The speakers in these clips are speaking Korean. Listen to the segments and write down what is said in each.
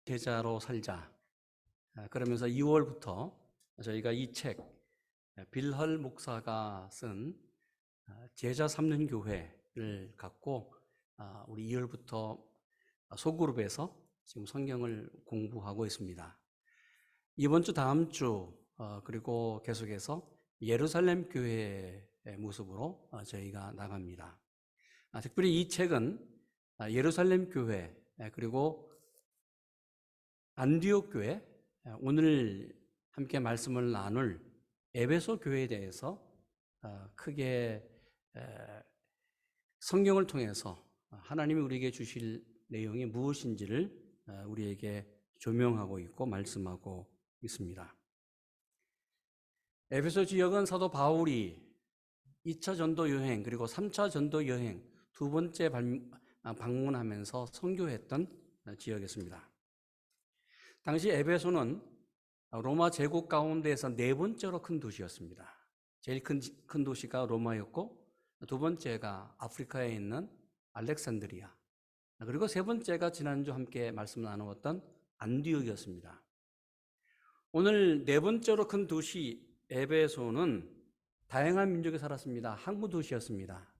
제자로 살자. 그러면서 2월부터 저희가 이 책, 빌헐 목사가 쓴 제자 삼는 교회를 갖고 우리 2월부터 소그룹에서 지금 성경을 공부하고 있습니다. 이번 주, 다음 주, 그리고 계속해서 예루살렘 교회의 모습으로 저희가 나갑니다. 특별히 이 책은 예루살렘 교회, 그리고 안디옥 교회, 오늘 함께 말씀을 나눌 에베소 교회에 대해서 크게 성경을 통해서 하나님이 우리에게 주실 내용이 무엇인지를 우리에게 조명하고 있고 말씀하고 있습니다. 에베소 지역은 사도 바울이 2차 전도 여행 그리고 3차 전도 여행 두 번째 방문하면서 선교했던 지역이었습니다. 당시 에베소는 로마 제국 가운데에서 네 번째로 큰 도시였습니다. 제일 큰 도시가 로마였고, 두 번째가 아프리카에 있는 알렉산드리아, 그리고 세 번째가 지난주 함께 말씀 나누었던 안디옥이었습니다. 오늘 네 번째로 큰 도시 에베소는 다양한 민족이 살았습니다. 항구 도시였습니다.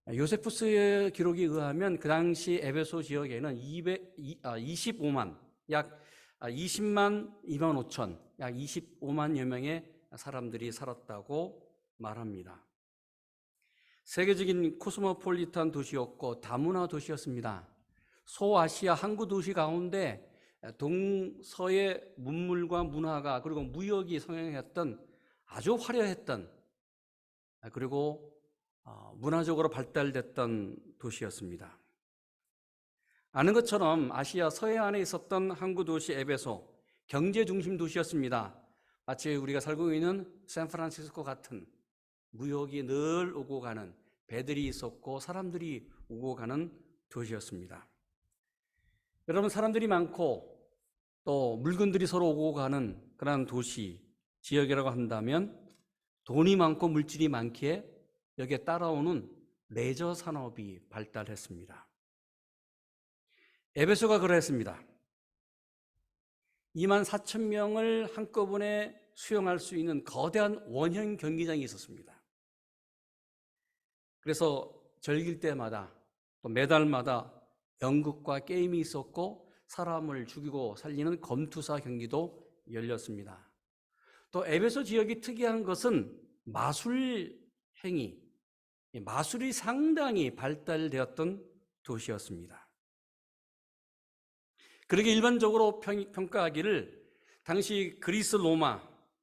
요세푸스의 기록에 의하면 그 당시 에베소 지역에는 25만, 약 20만 2만 5천, 약 25만여 명의 사람들이 살았다고 말합니다. 세계적인 코스모폴리탄 도시였고 다문화 도시였습니다. 소아시아 항구 도시 가운데 동서의 문물과 문화가 그리고 무역이 성행했던 아주 화려했던, 그리고 문화적으로 발달됐던 도시였습니다. 아는 것처럼 아시아 서해안에 있었던 항구 도시 에베소, 경제 중심 도시였습니다. 마치 우리가 살고 있는 샌프란시스코 같은 무역이 늘 오고 가는, 배들이 있었고 사람들이 오고 가는 도시였습니다. 여러분, 사람들이 많고 또 물건들이 서로 오고 가는 그런 도시, 지역이라고 한다면 돈이 많고 물질이 많기에 여기에 따라오는 레저 산업이 발달했습니다. 에베소가 그랬습니다. 2만 4천 명을 한꺼번에 수용할 수 있는 거대한 원형 경기장이 있었습니다. 그래서 절길 때마다 또 매달마다 연극과 게임이 있었고 사람을 죽이고 살리는 검투사 경기도 열렸습니다. 또 에베소 지역이 특이한 것은 마술 행위, 마술이 상당히 발달되었던 도시였습니다. 그렇게 일반적으로 평가하기를 당시 그리스 로마,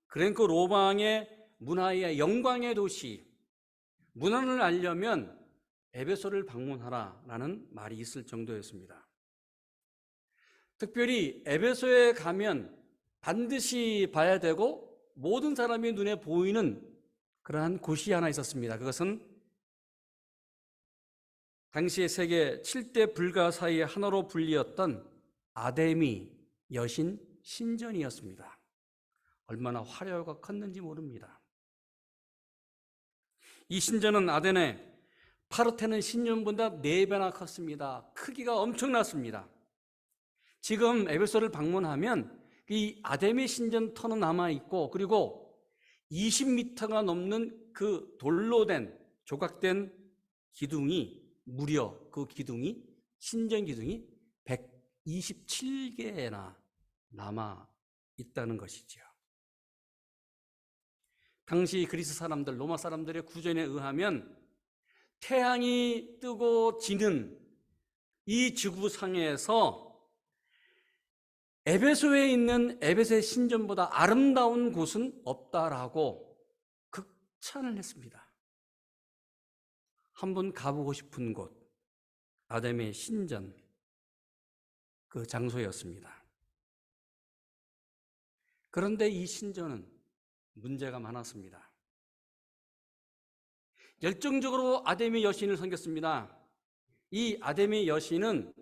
그레코 로마의 문화의 영광의 도시, 문화를 알려면 에베소를 방문하라라는 말이 있을 정도였습니다. 특별히 에베소에 가면 반드시 봐야 되고 모든 사람이 눈에 보이는 그러한 곳이 하나 있었습니다. 그것은 당시의 세계 7대 불가사의 하나로 불리었던 아데미 여신 신전이었습니다. 얼마나 화려하고 컸는지 모릅니다. 이 신전은 아데네 파르테논 신전보다 4배나 컸습니다. 크기가 엄청났습니다. 지금 에베소를 방문하면 이 아데미 신전 터는 남아있고, 그리고 20m가 넘는 그 돌로 된 조각된 기둥이, 무려 그 기둥이, 신전 기둥이 127개나 남아 있다는 것이죠. 당시 그리스 사람들, 로마 사람들의 구전에 의하면 태양이 뜨고 지는 이 지구상에서 에베소에 있는 에베소의 신전보다 아름다운 곳은 없다라고 극찬을 했습니다. 한번 가보고 싶은 곳, 아데미의 신전, 그 장소였습니다. 그런데 이 신전은 문제가 많았습니다. 열정적으로 아데미 여신을 섬겼습니다. 이 아데미 여신은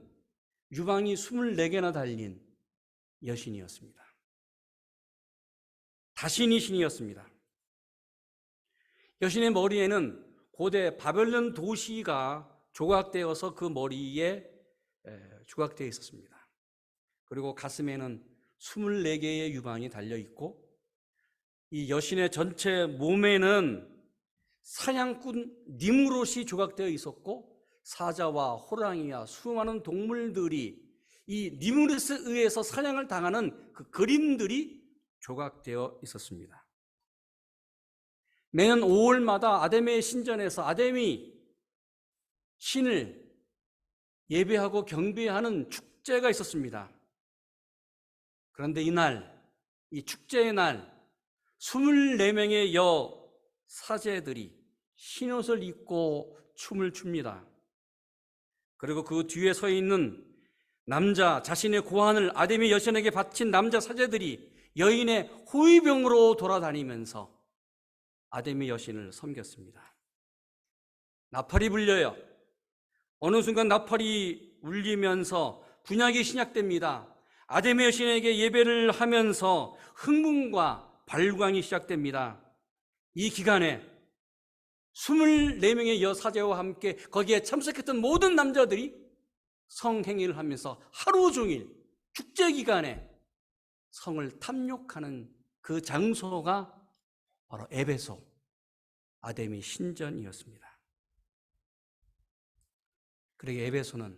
유방이 24개나 달린 여신이었습니다. 다신이 신이었습니다. 여신의 머리에는 고대 바벨론 도시가 조각되어서 그 머리에 조각되어 있었습니다. 그리고 가슴에는 24개의 유방이 달려 있고, 이 여신의 전체 몸에는 사냥꾼 니무롯이 조각되어 있었고, 사자와 호랑이와 수많은 동물들이 이 니무롯에 의해서 사냥을 당하는 그 그림들이 조각되어 있었습니다. 매년 5월마다 아데메 신전에서 아데미 신을 예배하고 경배하는 축제가 있었습니다. 그런데 이날, 이 축제의 날 24명의 여사제들이 흰옷을 입고 춤을 춥니다. 그리고 그 뒤에 서 있는 남자, 자신의 고환을 아데미 여신에게 바친 남자 사제들이 여인의 호위병으로 돌아다니면서 아데미 여신을 섬겼습니다. 나팔이 불려요. 어느 순간 나팔이 울리면서 분향이 시작됩니다. 아데미 여신에게 예배를 하면서 흥분과 발광이 시작됩니다. 이 기간에 24명의 여사제와 함께 거기에 참석했던 모든 남자들이 성행위를 하면서 하루 종일 축제 기간에 성을 탐욕하는 그 장소가 바로 에베소 아데미 신전이었습니다. 그리고 에베소는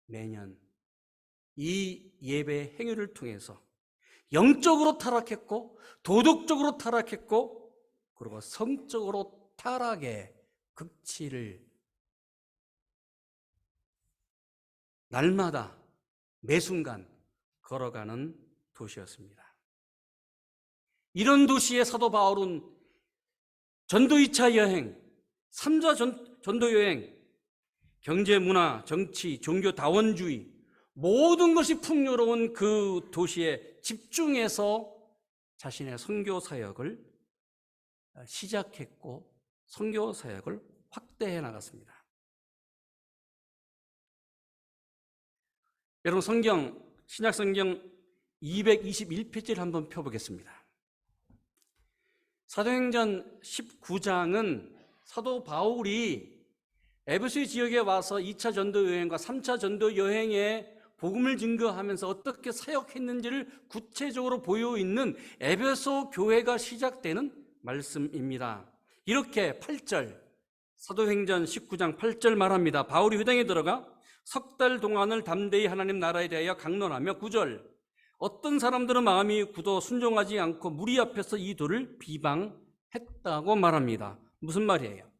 매년 이 예배 행위를 통해서 영적으로 타락했고, 도덕적으로 타락했고, 그리고 성적으로 타락의 극치를 날마다 매순간 걸어가는 도시였습니다. 이런 도시의 사도 바울은 전도 2차 여행, 3차 전도 여행, 경제, 문화, 정치, 종교, 다원주의 모든 것이 풍요로운 그 도시에 집중해서 자신의 선교 사역을 시작했고 선교 사역을 확대해 나갔습니다. 여러분, 신약 성경 221페이지를 한번 펴보겠습니다. 사도행전 19장은 사도 바울이 에베소 지역에 와서 2차 전도 여행과 3차 전도 여행에 복음을 증거하면서 어떻게 사역했는지를 구체적으로 보여있는 에베소 교회가 시작되는 말씀입니다. 이렇게 8절, 사도행전 19장 8절 말합니다. 바울이 회당에 들어가 석 달 동안을 담대히 하나님 나라에 대하여 강론하며 9절, 어떤 사람들은 마음이 굳어 순종하지 않고 무리 앞에서 이 도를 비방했다고 말합니다. 무슨 말이에요?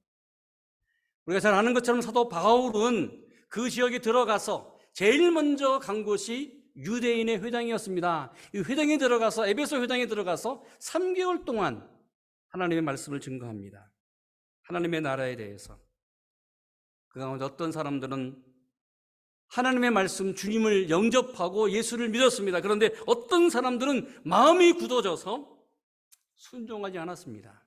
우리가 잘 아는 것처럼 사도 바울은 그 지역에 들어가서 제일 먼저 간 곳이 유대인의 회당이었습니다. 이 회당에 들어가서, 에베소 회당에 들어가서 3개월 동안 하나님의 말씀을 증거합니다. 하나님의 나라에 대해서. 그 가운데 어떤 사람들은 하나님의 말씀, 주님을 영접하고 예수를 믿었습니다. 그런데 어떤 사람들은 마음이 굳어져서 순종하지 않았습니다.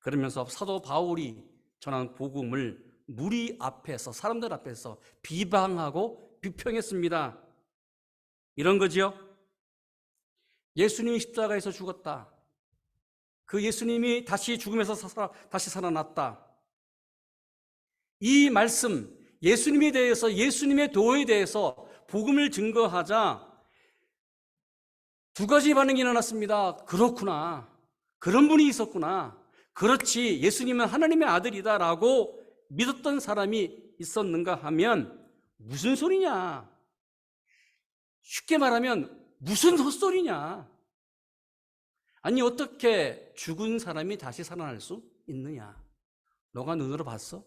그러면서 사도 바울이 전한 복음을 무리 앞에서, 사람들 앞에서 비방하고 비평했습니다. 이런 거지요. 예수님이 십자가에서 죽었다. 그 예수님이 다시 죽음에서 다시 살아났다. 이 말씀, 예수님에 대해서, 예수님의 도에 대해서 복음을 증거하자 두 가지 반응이 일어났습니다. 그렇구나. 그런 분이 있었구나. 그렇지. 예수님은 하나님의 아들이다라고 믿었던 사람이 있었는가 하면 무슨 소리냐. 쉽게 말하면 무슨 헛소리냐. 아니, 어떻게 죽은 사람이 다시 살아날 수 있느냐. 너가 눈으로 봤어?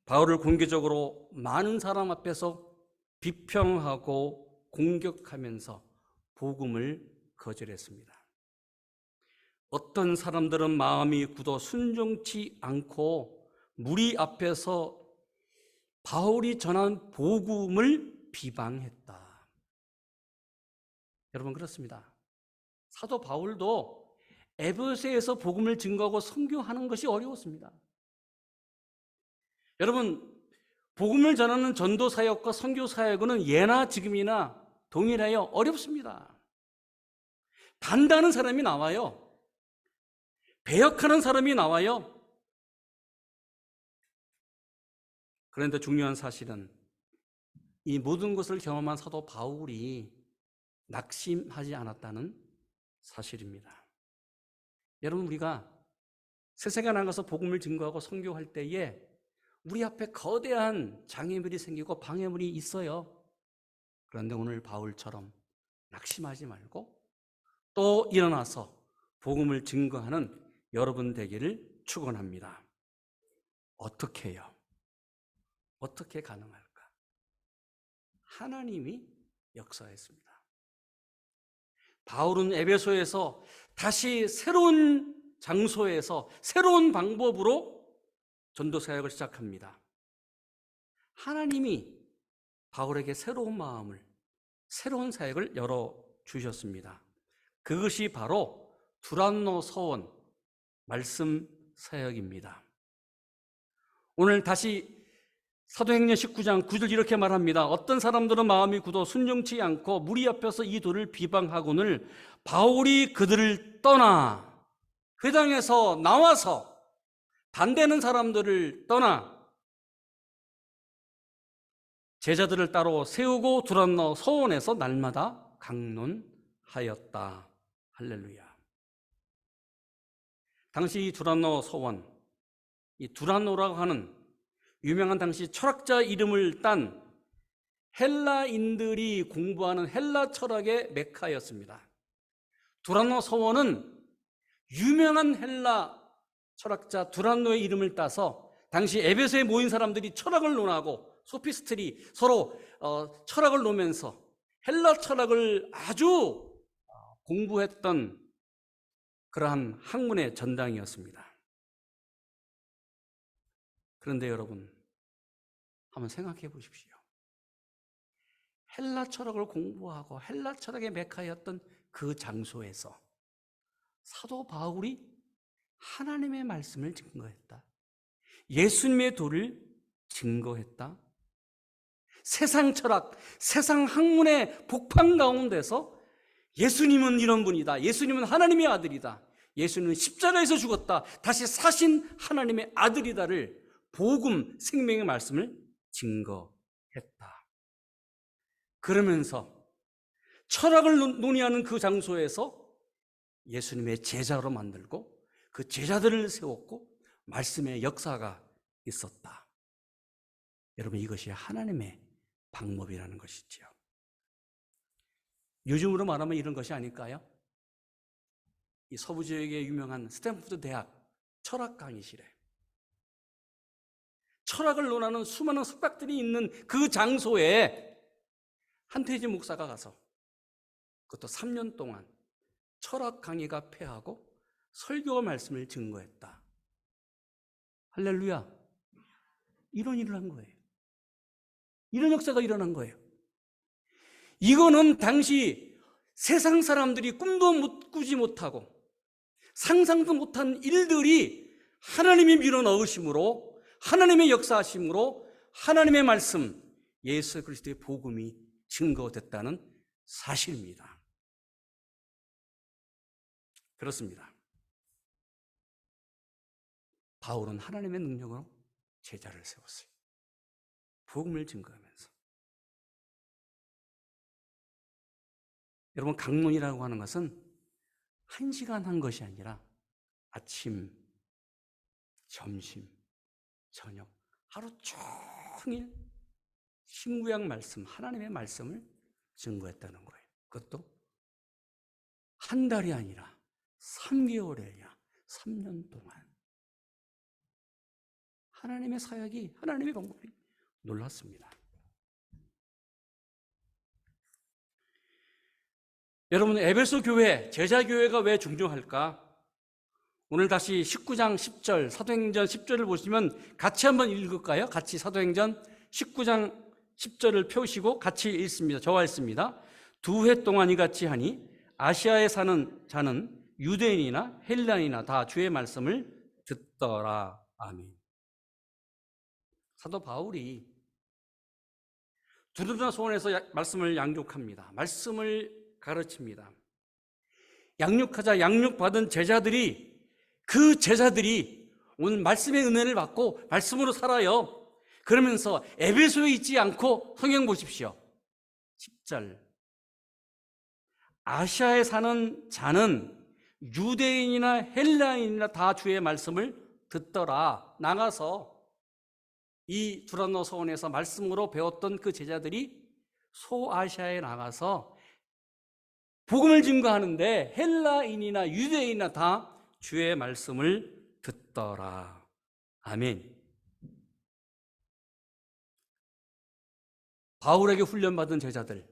바울을 공개적으로 많은 사람 앞에서 비평하고 공격하면서 복음을 거절했습니다. 어떤 사람들은 마음이 굳어 순종치 않고 무리 앞에서 바울이 전한 복음을 비방했다. 여러분, 그렇습니다. 사도 바울도 에베소에서 복음을 증거하고 선교하는 것이 어려웠습니다. 여러분, 복음을 전하는 전도 사역과 선교 사역은 예나 지금이나 동일하여 어렵습니다. 단다는 사람이 나와요. 배역하는 사람이 나와요. 그런데 중요한 사실은 이 모든 것을 경험한 사도 바울이 낙심하지 않았다는 사실입니다. 여러분, 우리가 세상에 나가서 복음을 증거하고 선교할 때에 우리 앞에 거대한 장애물이 생기고 방해물이 있어요. 그런데 오늘 바울처럼 낙심하지 말고 또 일어나서 복음을 증거하는 여러분 되기를 축원합니다. 어떻게 해요? 어떻게 가능할까? 하나님이 역사했습니다. 바울은 에베소에서 다시 새로운 장소에서 새로운 방법으로 전도 사역을 시작합니다. 하나님이 바울에게 새로운 마음을, 새로운 사역을 열어주셨습니다. 그것이 바로 두란노 서원 말씀 사역입니다. 오늘 다시 사도행전 19장 9절 이렇게 말합니다. 어떤 사람들은 마음이 굳어 순종치 않고 무리 앞에서 이 도를 비방하거늘 바울이 그들을 떠나 회당에서 나와서 반대하는 사람들을 떠나 제자들을 따로 세우고 두란노 서원에서 날마다 강론하였다. 할렐루야. 당시 이 두란노 서원, 이 두란노라고 하는 유명한 당시 철학자 이름을 딴 헬라인들이 공부하는 헬라 철학의 메카였습니다. 두란노 서원은 유명한 헬라 철학자 두란노의 이름을 따서 당시 에베소에 모인 사람들이 철학을 논하고 소피스트리 서로 철학을 놓으면서 헬라 철학을 아주 공부했던 그러한 학문의 전당이었습니다. 그런데 여러분, 한번 생각해 보십시오. 헬라 철학을 공부하고 헬라 철학의 메카였던 그 장소에서 사도 바울이 하나님의 말씀을 증거했다. 예수님의 도를 증거했다. 세상 철학, 세상 학문의 복판 가운데서 예수님은 이런 분이다. 예수님은 하나님의 아들이다. 예수님은 십자가에서 죽었다. 다시 사신 하나님의 아들이다를 복음, 생명의 말씀을 증거했다. 그러면서 철학을 논의하는 그 장소에서 예수님의 제자로 만들고 그 제자들을 세웠고 말씀의 역사가 있었다. 여러분, 이것이 하나님의 방법이라는 것이지요. 요즘으로 말하면 이런 것이 아닐까요? 이 서부 지역의 유명한 스탠포드 대학 철학 강의실에 철학을 논하는 수많은 석박들이 있는 그 장소에 한태지 목사가 가서 그것도 3년 동안 철학 강의가 폐하고 설교 말씀을 증거했다. 할렐루야. 이런 일을 한 거예요. 이런 역사가 일어난 거예요. 이거는 당시 세상 사람들이 꿈도 꾸지 못하고 상상도 못한 일들이 하나님이 밀어넣으심으로, 하나님의 역사하심으로 하나님의 말씀, 예수 그리스도의 복음이 증거됐다는 사실입니다. 그렇습니다. 바울은 하나님의 능력으로 제자를 세웠어요. 복음을 증거하면서. 여러분, 강론이라고 하는 것은 1시간 한 것이 아니라 아침, 점심, 저녁, 하루 종일 신구약 말씀, 하나님의 말씀을 증거했다는 거예요. 그것도 한 달이 아니라 3개월이 아니라 3년 동안. 하나님의 사역이, 하나님의 방법이 놀랐습니다. 여러분, 에베소 교회, 제자 교회가 왜 중요할까? 오늘 다시 19장 10절, 사도행전 10절을 보시면 같이 한번 읽을까요? 같이 사도행전 19장 10절을 펴시고 같이 읽습니다. 저와 읽습니다. 2해 동안 이같이 하니 아시아에 사는 자는 유대인이나 헬라인이나 다 주의 말씀을 듣더라. 아멘. 사도 바울이 두루두루 소원에서 말씀을 양육합니다. 말씀을 가르칩니다. 양육하자 양육받은 제자들이, 그 제자들이 오늘 말씀의 은혜를 받고 말씀으로 살아요. 그러면서 에베소에 있지 않고 성경 보십시오. 10절. 아시아에 사는 자는 유대인이나 헬라인이나 다 주의 말씀을 듣더라. 나가서 이 두란노 소원에서 말씀으로 배웠던 그 제자들이 소아시아에 나가서 복음을 증거하는데 헬라인이나 유대인이나 다 주의 말씀을 듣더라. 아멘. 바울에게 훈련받은 제자들,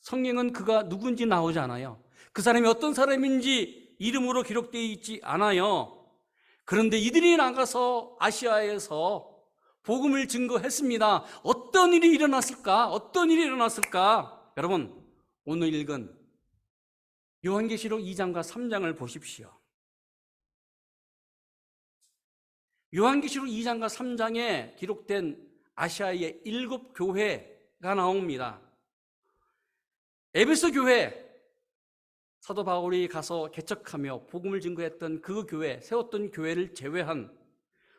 성경은 그가 누군지 나오지 않아요. 그 사람이 어떤 사람인지 이름으로 기록되어 있지 않아요. 그런데 이들이 나가서 아시아에서 복음을 증거했습니다. 어떤 일이 일어났을까? 어떤 일이 일어났을까? 여러분, 오늘 읽은 요한계시록 2장과 3장을 보십시오. 요한계시록 2장과 3장에 기록된 아시아의 7 교회가 나옵니다. 에베소 교회, 사도 바울이 가서 개척하며 복음을 증거했던 그 교회, 세웠던 교회를 제외한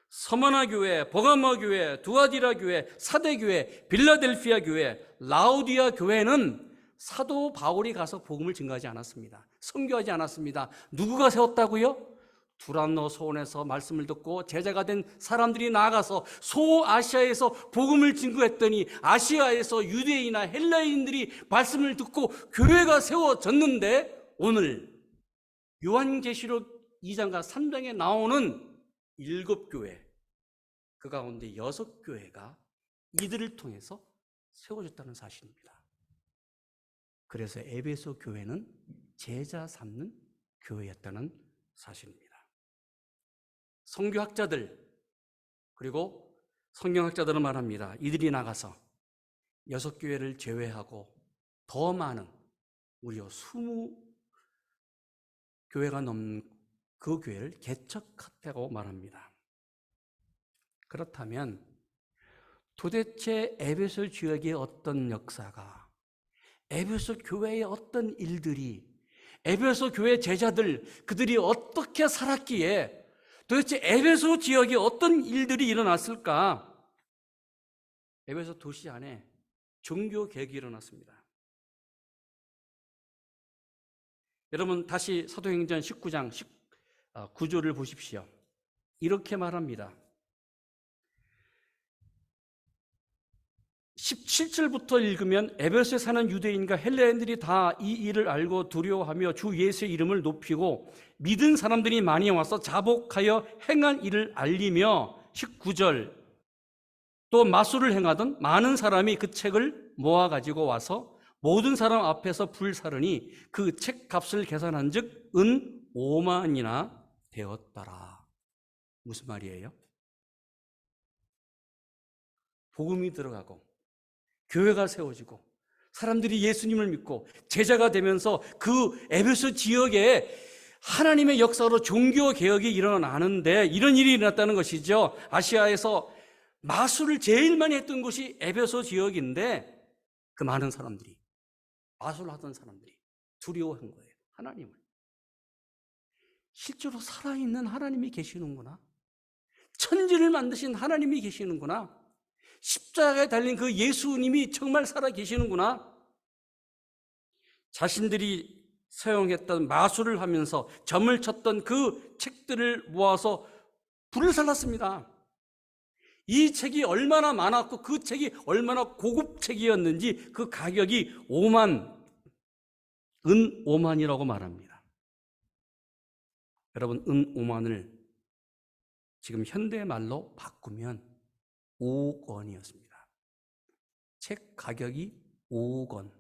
서머나 교회, 버가모 교회, 두아디라 교회, 사대 교회, 빌라델피아 교회, 라우디아 교회는 사도 바울이 가서 복음을 증거하지 않았습니다. 선교하지 않았습니다. 누구가 세웠다고요? 두란노 소원에서 말씀을 듣고 제자가 된 사람들이 나아가서 소아시아에서 복음을 증거했더니 아시아에서 유대인이나 헬라인들이 말씀을 듣고 교회가 세워졌는데, 오늘 요한계시록 2장과 3장에 나오는 7 교회, 그 가운데 6 교회가 이들을 통해서 세워졌다는 사실입니다. 그래서 에베소 교회는 제자 삼는 교회였다는 사실입니다. 선교학자들, 그리고 성경학자들은 말합니다. 이들이 나가서 6 교회를 제외하고 더 많은, 무려 20 교회가 넘는 그 교회를 개척했다고 말합니다. 그렇다면 도대체 에베소 지역의 어떤 역사가, 에베소 교회의 어떤 일들이, 에베소 교회 제자들, 그들이 어떻게 살았기에 도대체 에베소 지역에 어떤 일들이 일어났을까? 에베소 도시 안에 종교 개혁이 일어났습니다. 여러분, 다시 사도행전 19장 19절을 보십시오. 이렇게 말합니다. 17절부터 읽으면 에베소에 사는 유대인과 헬라인들이 다 이 일을 알고 두려워하며 주 예수의 이름을 높이고 믿은 사람들이 많이 와서 자복하여 행한 일을 알리며, 19절, 또 마술을 행하던 많은 사람이 그 책을 모아가지고 와서 모든 사람 앞에서 불사르니 그 책 값을 계산한 즉 은 5만이나 되었더라. 무슨 말이에요? 복음이 들어가고 교회가 세워지고 사람들이 예수님을 믿고 제자가 되면서 그 에베소 지역에 하나님의 역사로 종교 개혁이 일어나는데 이런 일이 일어났다는 것이죠. 아시아에서 마술을 제일 많이 했던 곳이 에베소 지역인데, 그 많은 사람들이, 마술을 하던 사람들이 두려워한 거예요. 하나님을. 실제로 살아있는 하나님이 계시는구나. 천지를 만드신 하나님이 계시는구나. 십자가에 달린 그 예수님이 정말 살아 계시는구나. 자신들이 사용했던 마술을 하면서 점을 쳤던 그 책들을 모아서 불을 살랐습니다. 이 책이 얼마나 많았고 그 책이 얼마나 고급 책이었는지 그 가격이 5만, 은 5만이라고 말합니다. 여러분, 은 5만을 지금 현대말로 바꾸면 5억 원이었습니다. 책 가격이 5억 원.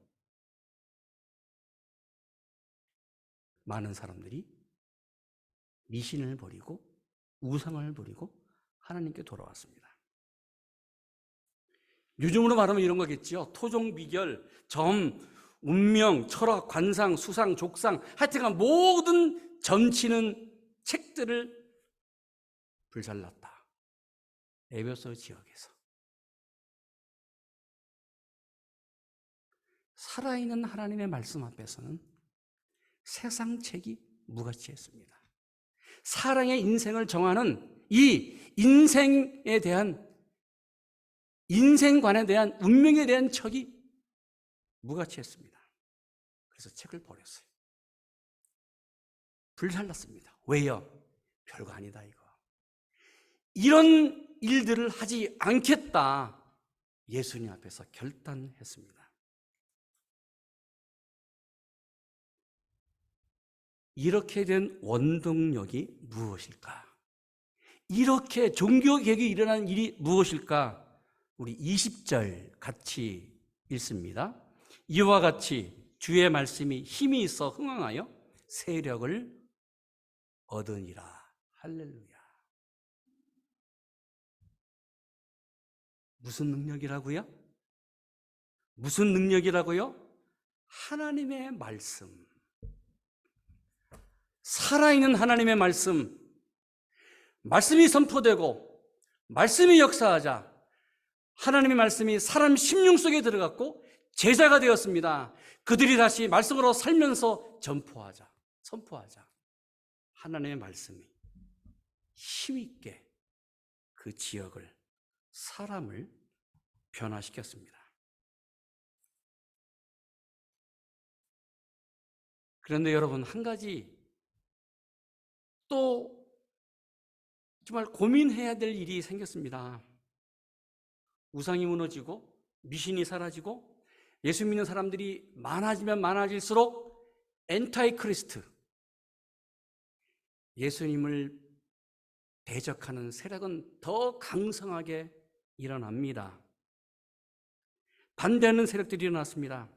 많은 사람들이 미신을 버리고 우상을 버리고 하나님께 돌아왔습니다. 요즘으로 말하면 이런 거겠지요. 토종, 비결, 점, 운명, 철학, 관상, 수상, 족상, 하여튼간 모든 점치는 책들을 불살랐다. 에베소 지역에서. 살아있는 하나님의 말씀 앞에서는 세상 책이 무가치했습니다. 사랑의 인생을 정하는 이 인생에 대한 인생관에 대한, 운명에 대한 척이 무가치했습니다. 그래서 책을 버렸어요. 불살랐습니다. 왜요? 별거 아니다 이거. 이런 일들을 하지 않겠다, 예수님 앞에서 결단했습니다. 이렇게 된 원동력이 무엇일까? 이렇게 종교개혁이 일어난 일이 무엇일까? 우리 20절 같이 읽습니다. 이와 같이 주의 말씀이 힘이 있어 흥황하여 세력을 얻으니라. 할렐루야. 무슨 능력이라고요? 무슨 능력이라고요? 하나님의 말씀. 살아있는 하나님의 말씀. 말씀이 선포되고 말씀이 역사하자 하나님의 말씀이 사람 심령 속에 들어갔고 제자가 되었습니다. 그들이 다시 말씀으로 살면서 전포하자, 선포하자. 하나님의 말씀이 힘있게 그 지역을, 사람을 변화시켰습니다. 그런데 여러분, 한 가지 또 정말 고민해야 될 일이 생겼습니다. 우상이 무너지고 미신이 사라지고 예수 믿는 사람들이 많아지면 많아질수록 엔타이 크리스트, 예수님을 대적하는 세력은 더 강성하게 일어납니다. 반대하는 세력들이 일어났습니다.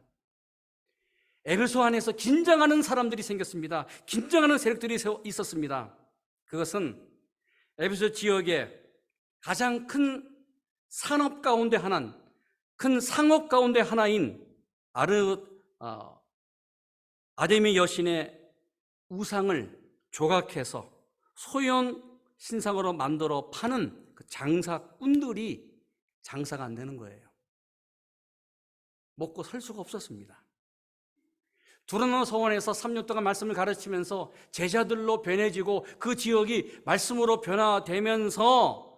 에베소 안에서 긴장하는 사람들이 생겼습니다. 긴장하는 세력들이 있었습니다. 그것은 에베소 지역의 가장 큰 산업 가운데 하나인, 큰 상업 가운데 하나인 아데미 여신의 우상을 조각해서 소형 신상으로 만들어 파는 그 장사꾼들이 장사가 안 되는 거예요. 먹고 살 수가 없었습니다. 두로노 서원에서 3년 동안 말씀을 가르치면서 제자들로 변해지고 그 지역이 말씀으로 변화되면서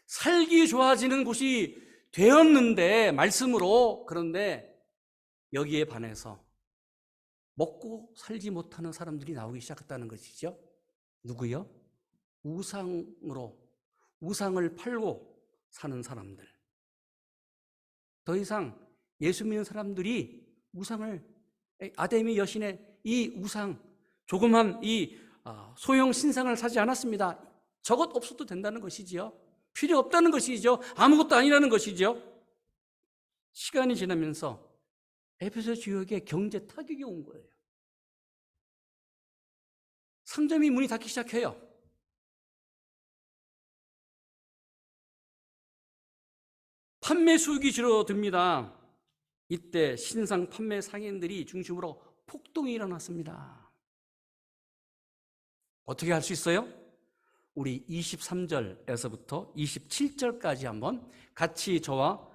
살기 좋아지는 곳이 되었는데, 말씀으로. 그런데 여기에 반해서 먹고 살지 못하는 사람들이 나오기 시작했다는 것이죠. 누구요? 우상을 팔고 사는 사람들. 더 이상 예수 믿는 사람들이 아데미 여신의 이 우상, 조그만 이 소형 신상을 사지 않았습니다. 저것 없어도 된다는 것이지요. 필요 없다는 것이죠. 아무것도 아니라는 것이죠. 시간이 지나면서 에베소 지역에 경제 타격이 온 거예요. 상점이 문이 닫기 시작해요. 판매 수익이 줄어듭니다. 이때 신상 판매 상인들이 중심으로 폭동이 일어났습니다. 어떻게 할 수 있어요? 우리 23절에서부터 27절까지 한번 같이 저와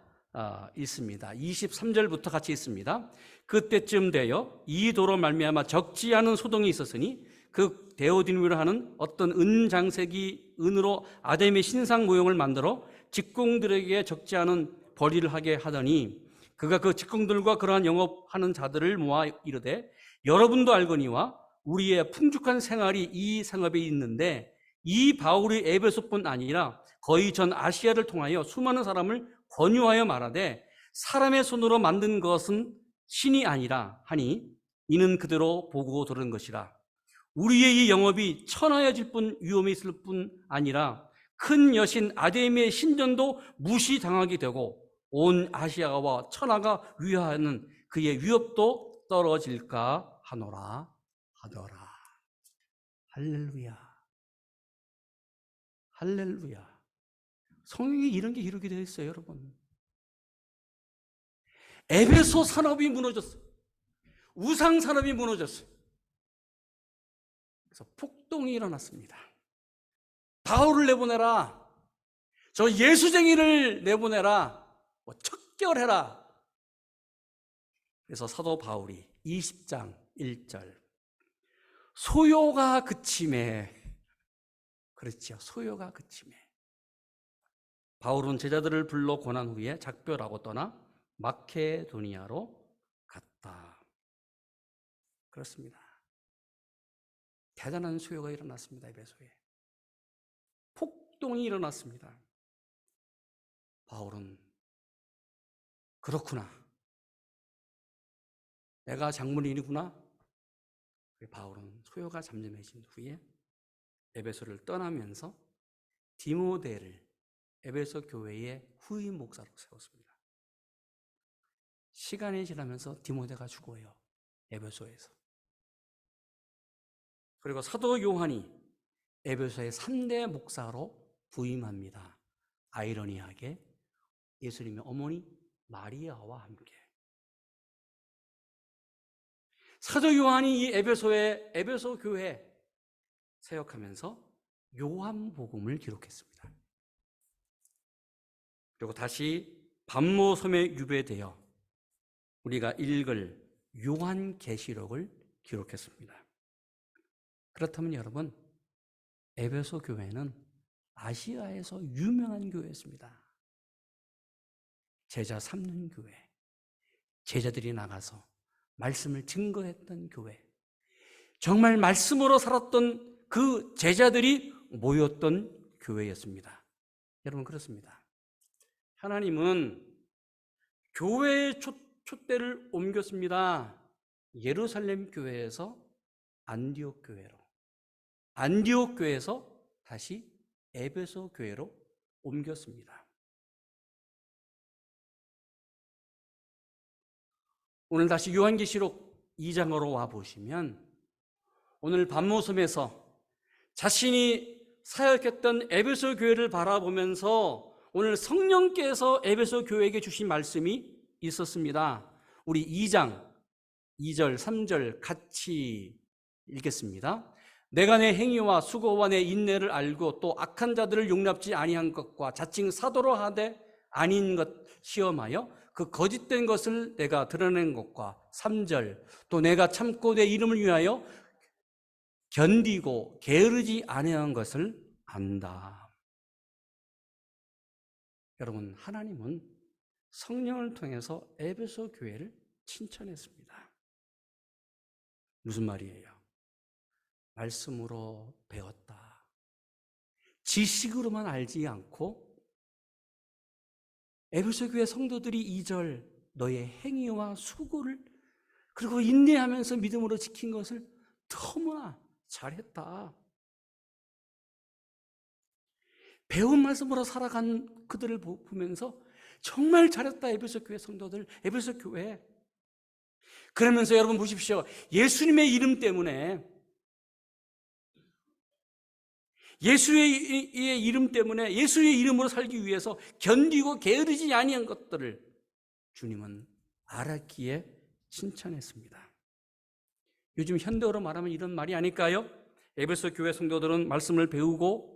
있습니다. 23절부터 같이 있습니다. 그때쯤 되어 이 도로 말미암아 적지 않은 소동이 있었으니 그 데오디누라 하는 어떤 은장색이 은으로 아데미 신상 모형을 만들어 직공들에게 적지 않은 벌이를 하게 하더니 그가 그 직공들과 그러한 영업하는 자들을 모아 이르되 여러분도 알거니와 우리의 풍족한 생활이 이 상업에 있는데 이 바울이 에베소뿐 아니라 거의 전 아시아를 통하여 수많은 사람을 권유하여 말하되 사람의 손으로 만든 것은 신이 아니라 하니 이는 그대로 보고 들은 것이라. 우리의 이 영업이 천하여질 뿐 위험이 있을 뿐 아니라 큰 여신 아데미의 신전도 무시당하게 되고 온 아시아와 천하가 위하는 그의 위협도 떨어질까 하더라. 할렐루야. 할렐루야. 성경에 이런 게 기록이 되어 있어요, 여러분. 에베소 산업이 무너졌어요. 우상 산업이 무너졌어요. 그래서 폭동이 일어났습니다. 바울을 내보내라. 저 예수쟁이를 내보내라. 척결해라. 그래서 사도 바울이 20장 1절 소요가 그침에, 그렇죠, 소요가 그침에 바울은 제자들을 불러 권한 후에 작별하고 떠나 마케도니아로 갔다. 그렇습니다. 대단한 수요가 일어났습니다. 에베소에. 폭동이 일어났습니다. 바울은 그렇구나. 내가 장문인이구나. 바울은 소요가 잠잠해진 후에 에베소를 떠나면서 디모데를 에베소 교회의 후임 목사로 세웠습니다. 시간이 지나면서 디모데가 죽어요. 에베소에서. 그리고 사도 요한이 에베소의 3대 목사로 부임합니다. 아이러니하게 예수님의 어머니 마리아와 함께. 사도 요한이 이 에베소 교회 사역하면서 요한복음을 기록했습니다. 그리고 다시 반모섬에 유배되어 우리가 읽을 요한계시록을 기록했습니다. 그렇다면 여러분, 에베소 교회는 아시아에서 유명한 교회였습니다. 제자 삼는 교회, 제자들이 나가서 말씀을 증거했던 교회, 정말 말씀으로 살았던 그 제자들이 모였던 교회였습니다. 여러분, 그렇습니다. 하나님은 교회의 촛대를 옮겼습니다. 예루살렘 교회에서 안디옥 교회로, 안디옥 교회에서 다시 에베소 교회로 옮겼습니다. 오늘 다시 요한계시록 2장으로 와보시면 오늘 반모섬에서 자신이 사역했던 에베소 교회를 바라보면서 오늘 성령께서 에베소 교회에게 주신 말씀이 있었습니다. 우리 2장 2절 3절 같이 읽겠습니다. 내가 내 행위와 수고와 내 인내를 알고 또 악한 자들을 용납지 아니한 것과 자칭 사도로 하되 아닌 것 시험하여 그 거짓된 것을 내가 드러낸 것과 3절 또 내가 참고 내 이름을 위하여 견디고 게으르지 아니한 것을 안다. 여러분, 하나님은 성령을 통해서 에베소 교회를 칭찬했습니다. 무슨 말이에요? 말씀으로 배웠다. 지식으로만 알지 않고 에베소 교회 성도들이 2절 너의 행위와 수고를 그리고 인내하면서 믿음으로 지킨 것을 너무나 잘했다. 배운 말씀으로 살아간 그들을 보면서 정말 잘했다. 에베소 교회 성도들, 에베소 교회. 그러면서 여러분 보십시오. 예수님의 이름 때문에 예수의 이름 때문에 예수의 이름으로 살기 위해서 견디고 게으르지 아니한 것들을 주님은 알았기에 칭찬했습니다. 요즘 현대어로 말하면 이런 말이 아닐까요? 에베소 교회 성도들은 말씀을 배우고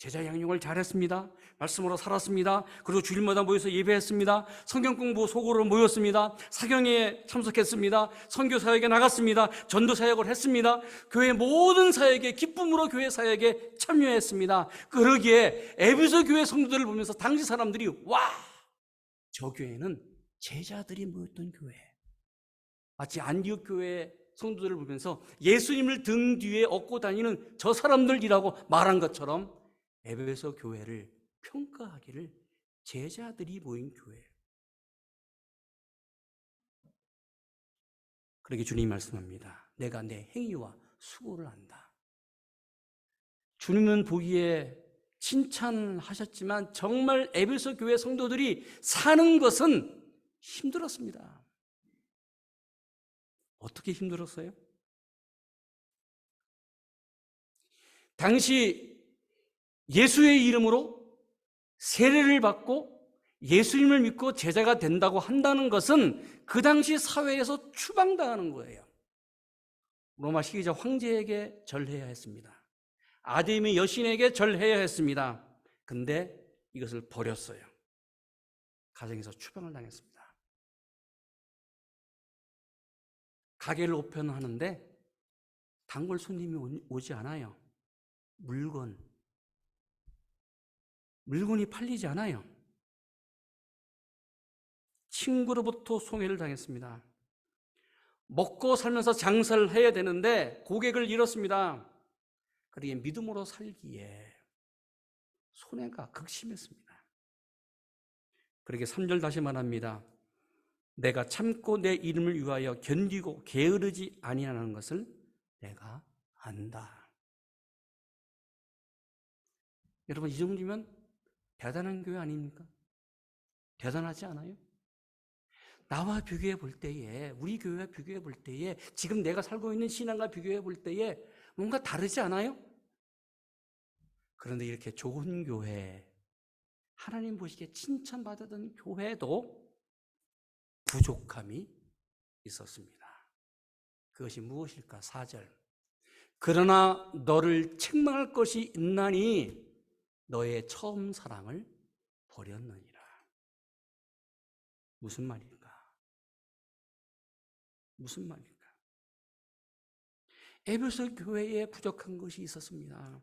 제자 양육을 잘했습니다. 말씀으로 살았습니다. 그리고 주일마다 모여서 예배했습니다. 성경 공부 속으로 모였습니다. 사경에 참석했습니다. 선교 사역에 나갔습니다. 전도 사역을 했습니다. 교회 모든 사역에 기쁨으로 교회 사역에 참여했습니다. 그러기에 에베소 교회 성도들을 보면서 당시 사람들이 와! 저 교회는 제자들이 모였던 교회. 마치 안디옥 교회 성도들을 보면서 예수님을 등 뒤에 업고 다니는 저 사람들이라고 말한 것처럼 에베소 교회를 평가하기를 제자들이 모인 교회. 그렇게 주님이 말씀합니다. 내가 내 행위와 수고를 안다. 주님은 보기에 칭찬하셨지만 정말 에베소 교회 성도들이 사는 것은 힘들었습니다. 어떻게 힘들었어요? 당시 예수의 이름으로 세례를 받고 예수님을 믿고 제자가 된다고 한다는 것은 그 당시 사회에서 추방당하는 거예요. 로마 시기자 황제에게 절해야 했습니다. 아데미 여신에게 절해야 했습니다. 근데 이것을 버렸어요. 가정에서 추방을 당했습니다. 가게를 오픈하는데 단골 손님이 오지 않아요. 물건, 물건이 팔리지 않아요. 친구로부터 송해를 당했습니다. 먹고 살면서 장사를 해야 되는데 고객을 잃었습니다. 그러기에 믿음으로 살기에 손해가 극심했습니다. 그러기에 3절 다시 말합니다. 내가 참고 내 이름을 위하여 견디고 게으르지 아니하는 것을 내가 안다. 여러분, 이 정도면 대단한 교회 아닙니까? 대단하지 않아요? 나와 비교해 볼 때에, 우리 교회와 비교해 볼 때에, 지금 내가 살고 있는 신앙과 비교해 볼 때에 뭔가 다르지 않아요? 그런데 이렇게 좋은 교회, 하나님 보시기에 칭찬받았던 교회도 부족함이 있었습니다. 그것이 무엇일까? 4절. 그러나 너를 책망할 것이 있나니 너의 처음 사랑을 버렸느니라. 무슨 말일까? 무슨 말일까? 에베소 교회에 부족한 것이 있었습니다.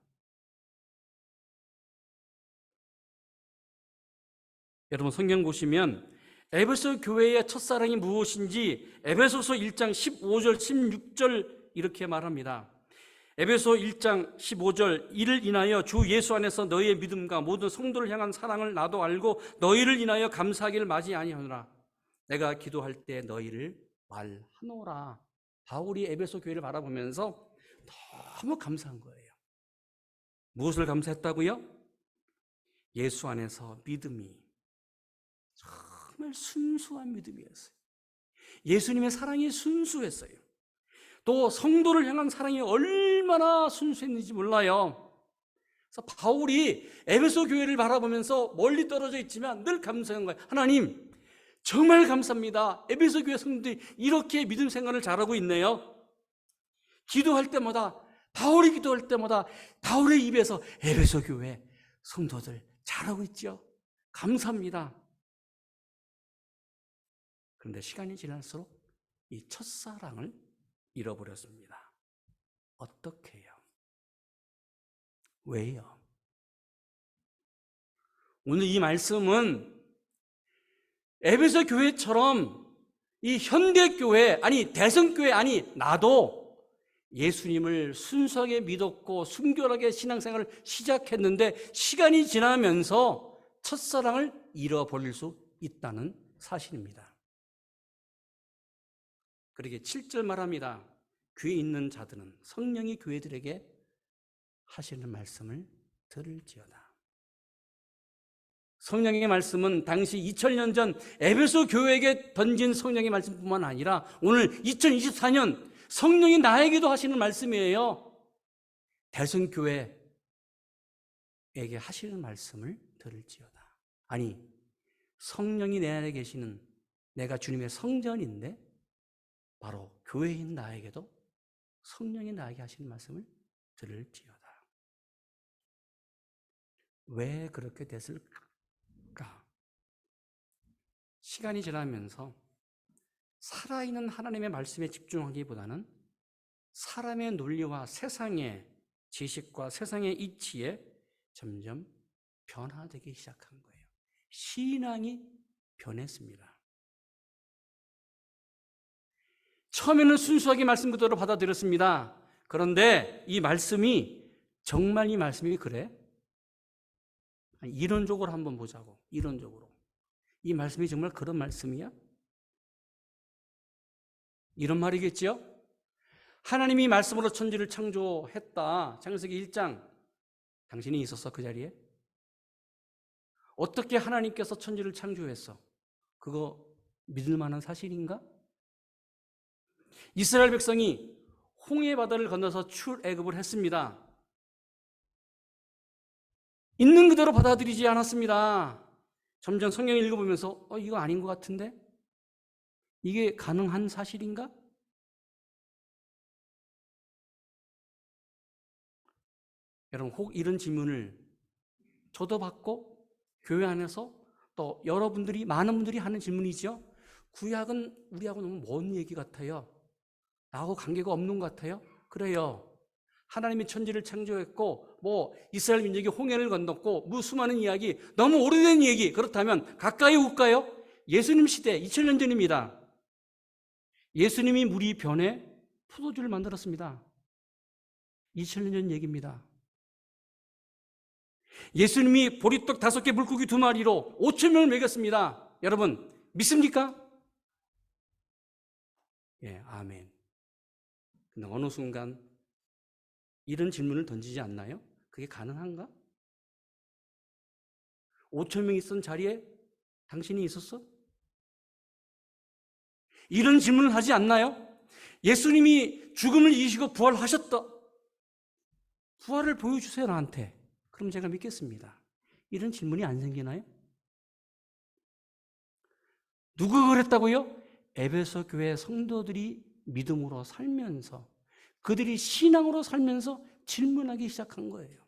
여러분, 성경 보시면 에베소 교회의 첫사랑이 무엇인지 에베소서 1장 15절 16절 이렇게 말합니다. 에베소 1장 15절 이를 인하여 주 예수 안에서 너희의 믿음과 모든 성도를 향한 사랑을 나도 알고 너희를 인하여 감사하기를 마지 아니하노라. 내가 기도할 때 너희를 말하노라. 바울이 에베소 교회를 바라보면서 너무 감사한 거예요. 무엇을 감사했다고요? 예수 안에서 믿음이 정말 순수한 믿음이었어요. 예수님의 사랑이 순수했어요. 또 성도를 향한 사랑이 얼마나 순수했는지 몰라요. 그래서 바울이 에베소 교회를 바라보면서 멀리 떨어져 있지만 늘 감사한 거예요. 하나님, 정말 감사합니다. 에베소 교회 성도들이 이렇게 믿음 생활을 잘하고 있네요. 기도할 때마다, 바울이 기도할 때마다 바울의 입에서 에베소 교회 성도들 잘하고 있죠. 감사합니다. 그런데 시간이 지날수록 이 첫사랑을 잃어버렸습니다. 어떻게 해요? 왜요? 오늘 이 말씀은 에베소 교회처럼 이 현대교회, 아니 대성교회, 아니 나도 예수님을 순수하게 믿었고 순결하게 신앙생활을 시작했는데 시간이 지나면서 첫사랑을 잃어버릴 수 있다는 사실입니다. 그러게 7절 말합니다. 귀에 있는 자들은 성령이 교회들에게 하시는 말씀을 들을지어다. 성령의 말씀은 당시 2000년 전 에베소 교회에게 던진 성령의 말씀뿐만 아니라 오늘 2024년 성령이 나에게도 하시는 말씀이에요. 대성교회에게 하시는 말씀을 들을지어다. 아니, 성령이 내 안에 계시는 내가 주님의 성전인데 바로 교회인 나에게도 성령이 나에게 하시는 말씀을 들을지어다. 왜 그렇게 됐을까? 시간이 지나면서 살아있는 하나님의 말씀에 집중하기보다는 사람의 논리와 세상의 지식과 세상의 이치에 점점 변화되기 시작한 거예요. 신앙이 변했습니다. 처음에는 순수하게 말씀 그대로 받아들였습니다. 그런데 이 말씀이 정말 이 말씀이 그래? 이론적으로 한번 보자고. 이론적으로. 이 말씀이 정말 그런 말씀이야? 이런 말이겠죠? 하나님이 말씀으로 천지를 창조했다. 창세기 1장. 당신이 있었어, 그 자리에? 어떻게 하나님께서 천지를 창조했어? 그거 믿을 만한 사실인가? 이스라엘 백성이 홍해 바다를 건너서 출애굽을 했습니다. 있는 그대로 받아들이지 않았습니다. 점점 성경을 읽어보면서 이거 아닌 것 같은데? 이게 가능한 사실인가? 여러분, 혹 이런 질문을 저도 받고 교회 안에서 또 여러분들이, 많은 분들이 하는 질문이죠. 구약은 우리하고 너무 먼 얘기 같아요. 나하고 관계가 없는 것 같아요. 그래요. 하나님이 천지를 창조했고 뭐 이스라엘 민족이 홍해를 건넜고 뭐 수많은 이야기, 너무 오래된 얘기. 그렇다면 가까이 올까요? 예수님 시대 2000년 전입니다. 예수님이 물이 변해 포도주를 만들었습니다. 2000년 전 얘기입니다. 예수님이 보리떡 5개 물고기 2마리로 5,000명을 먹였습니다. 여러분 믿습니까? 예, 아멘. 근데 어느 순간 이런 질문을 던지지 않나요? 그게 가능한가? 5,000명이 있던 자리에 당신이 있었어? 이런 질문을 하지 않나요? 예수님이 죽음을 이기시고 부활하셨다. 부활을 보여주세요, 나한테. 그럼 제가 믿겠습니다. 이런 질문이 안 생기나요? 누가 그랬다고요? 에베소 교회 성도들이 믿음으로 살면서, 그들이 신앙으로 살면서 질문하기 시작한 거예요.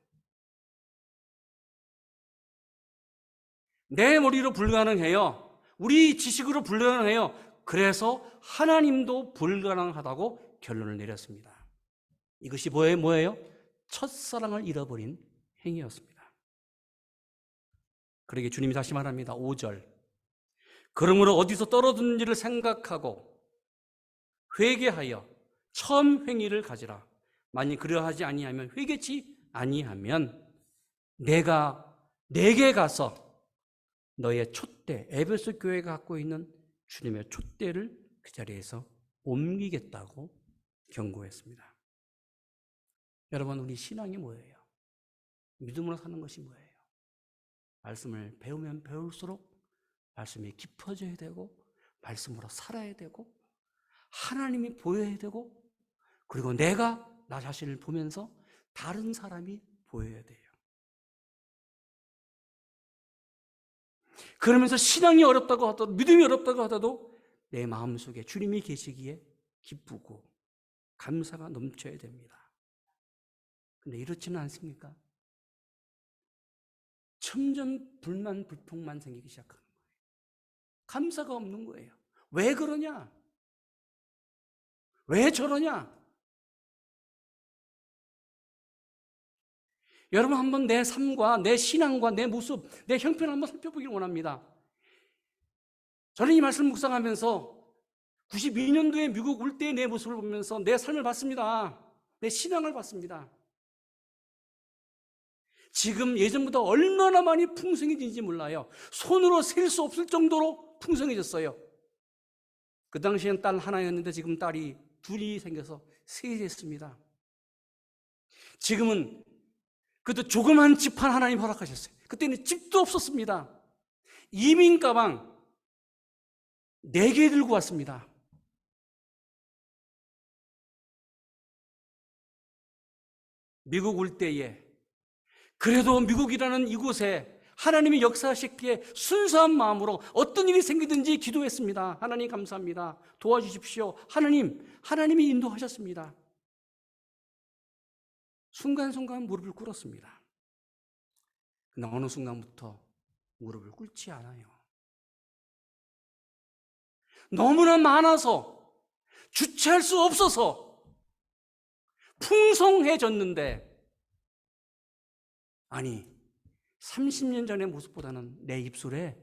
내 머리로 불가능해요. 우리 지식으로 불가능해요. 그래서 하나님도 불가능하다고 결론을 내렸습니다. 이것이 뭐예요? 첫사랑을 잃어버린 행위였습니다. 그러게 주님이 다시 말합니다. 5절. 그러므로 어디서 떨어졌는지를 생각하고 회개하여 처음 행위를 가지라. 만일 그러하지 아니하면, 회개치 아니하면 내가 내게 가서 너의 촛대, 에베소 교회가 갖고 있는 주님의 촛대를 그 자리에서 옮기겠다고 경고했습니다. 여러분, 우리 신앙이 뭐예요? 믿음으로 사는 것이 뭐예요? 말씀을 배우면 배울수록 말씀이 깊어져야 되고, 말씀으로 살아야 되고, 하나님이 보여야 되고, 그리고 내가 나 자신을 보면서 다른 사람이 보여야 돼요. 그러면서 신앙이 어렵다고 하더라도, 믿음이 어렵다고 하더라도 내 마음속에 주님이 계시기에 기쁘고 감사가 넘쳐야 됩니다. 근데 이렇지는 않습니까? 점점 불만, 불평만 생기기 시작하는 거예요. 감사가 없는 거예요. 왜 그러냐? 왜 저러냐? 여러분, 한번 내 삶과 내 신앙과 내 모습, 내 형편을 한번 살펴보기를 원합니다. 저는 이 말씀 묵상하면서 92년도에 미국 올 때 내 모습을 보면서 내 삶을 봤습니다. 내 신앙을 봤습니다. 지금 예전보다 얼마나 많이 풍성해진지 몰라요. 손으로 셀 수 없을 정도로 풍성해졌어요. 그 당시엔 딸 하나였는데 지금 딸이 2이 생겨서 3이 됐습니다. 지금은 그래도 조그만 집 하나님 허락하셨어요. 그때는 집도 없었습니다. 이민 가방 4개 들고 왔습니다. 미국 올 때에, 그래도 미국이라는 이곳에 하나님이 역사하셨기에 순수한 마음으로 어떤 일이 생기든지 기도했습니다. 하나님 감사합니다. 도와주십시오. 하나님이 인도하셨습니다. 순간순간 무릎을 꿇었습니다. 그러나 어느 순간부터 무릎을 꿇지 않아요. 너무나 많아서 주체할 수 없어서 풍성해졌는데, 아니 30년 전의 모습보다는 내 입술에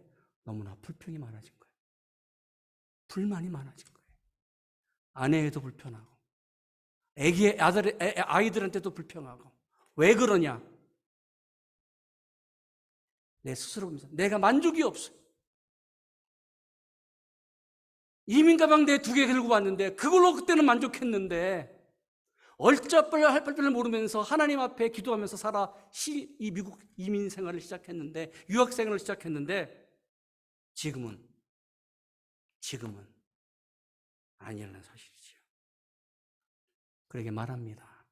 너무나 불평이 많아진 거예요. 불만이 많아진 거예요. 아내에도 불편하고 아이들한테도 불평하고. 왜 그러냐? 내 스스로 보면서 내가 만족이 없어요. 이민 가방 내 2개 들고 왔는데 그걸로 그때는 만족했는데, 할 바를 모르면서 하나님 앞에 기도하면서 이 미국 이민 생활을 시작했는데, 유학 생활을 시작했는데, 지금은 아니라는 사실이지요. 그러게 말합니다.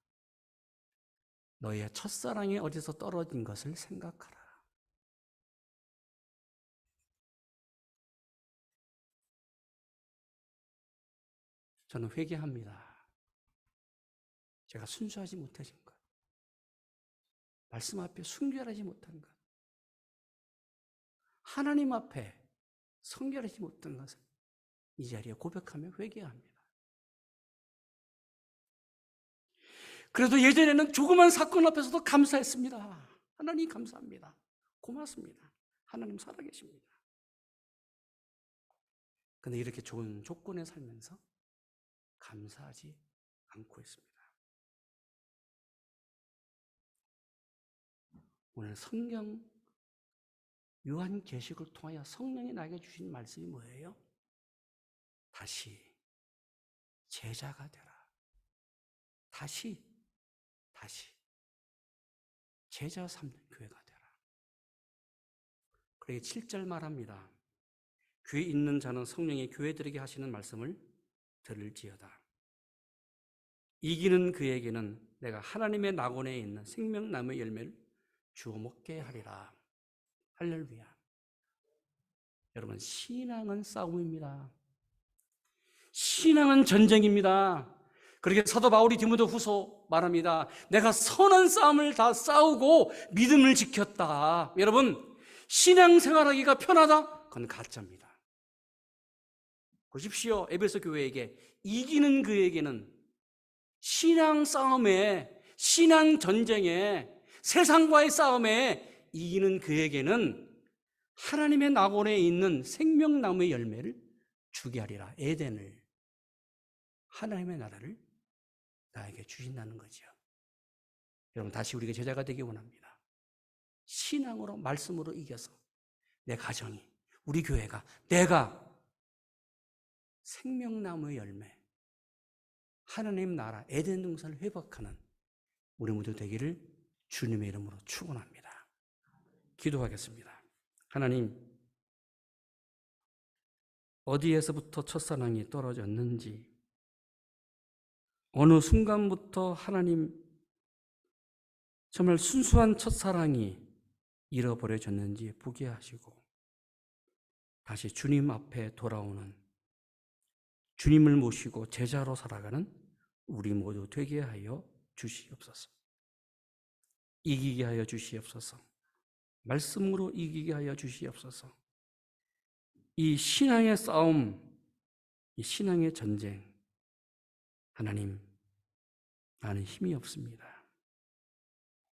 너의 첫사랑이 어디서 떨어진 것을 생각하라. 저는 회개합니다. 제가 순수하지 못하신 것, 말씀 앞에 순결하지 못한 것, 하나님 앞에 성결하지 못한 것을 이 자리에 고백하며 회개합니다. 그래도 예전에는 조그만 사건 앞에서도 감사했습니다. 하나님 감사합니다. 고맙습니다. 하나님 살아계십니다. 그런데 이렇게 좋은 조건에 살면서 감사하지 않고 있습니다. 오늘 성경 요한계시록을 통하여 성령이 나에게 주신 말씀이 뭐예요? 다시 제자가 되라. 다시 제자 삼는 교회가 되라. 그러게 7절 말합니다. 귀 있는 자는 성령이 교회들에게 하시는 말씀을 들을지어다. 이기는 그에게는 내가 하나님의 낙원에 있는 생명나무의 열매를 주워 먹게 하리라. 할렐루야. 여러분, 신앙은 싸움입니다. 신앙은 전쟁입니다. 그렇게 사도 바울이 디모데후서 말합니다. 내가 선한 싸움을 다 싸우고 믿음을 지켰다. 여러분, 신앙생활하기가 편하다? 그건 가짜입니다. 보십시오. 에베소 교회에게 이기는 그에게는 신앙 싸움에, 신앙 전쟁에, 세상과의 싸움에 이기는 그에게는 하나님의 낙원에 있는 생명나무의 열매를 주게 하리라. 에덴을, 하나님의 나라를 나에게 주신다는 거죠. 여러분, 다시 우리가 제자가 되기 원합니다. 신앙으로, 말씀으로 이겨서 내 가정이, 우리 교회가, 내가 생명나무의 열매, 하나님 나라, 에덴 동산을 회복하는 우리 모두 되기를 주님의 이름으로 축원합니다. 기도하겠습니다. 하나님, 어디에서부터 첫사랑이 떨어졌는지, 어느 순간부터 하나님 정말 순수한 첫사랑이 잃어버려졌는지 보게 하시고 다시 주님 앞에 돌아오는, 주님을 모시고 제자로 살아가는 우리 모두 되게 하여 주시옵소서. 이기게 하여 주시옵소서. 말씀으로 이기게 하여 주시옵소서. 이 신앙의 싸움, 이 신앙의 전쟁, 하나님, 나는 힘이 없습니다.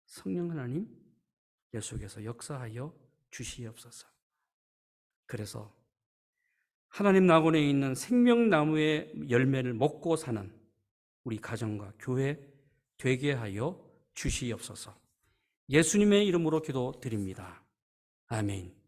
성령 하나님, 내 속에서 역사하여 주시옵소서. 그래서 하나님 낙원에 있는 생명나무의 열매를 먹고 사는 우리 가정과 교회 되게 하여 주시옵소서. 예수님의 이름으로 기도드립니다. 아멘.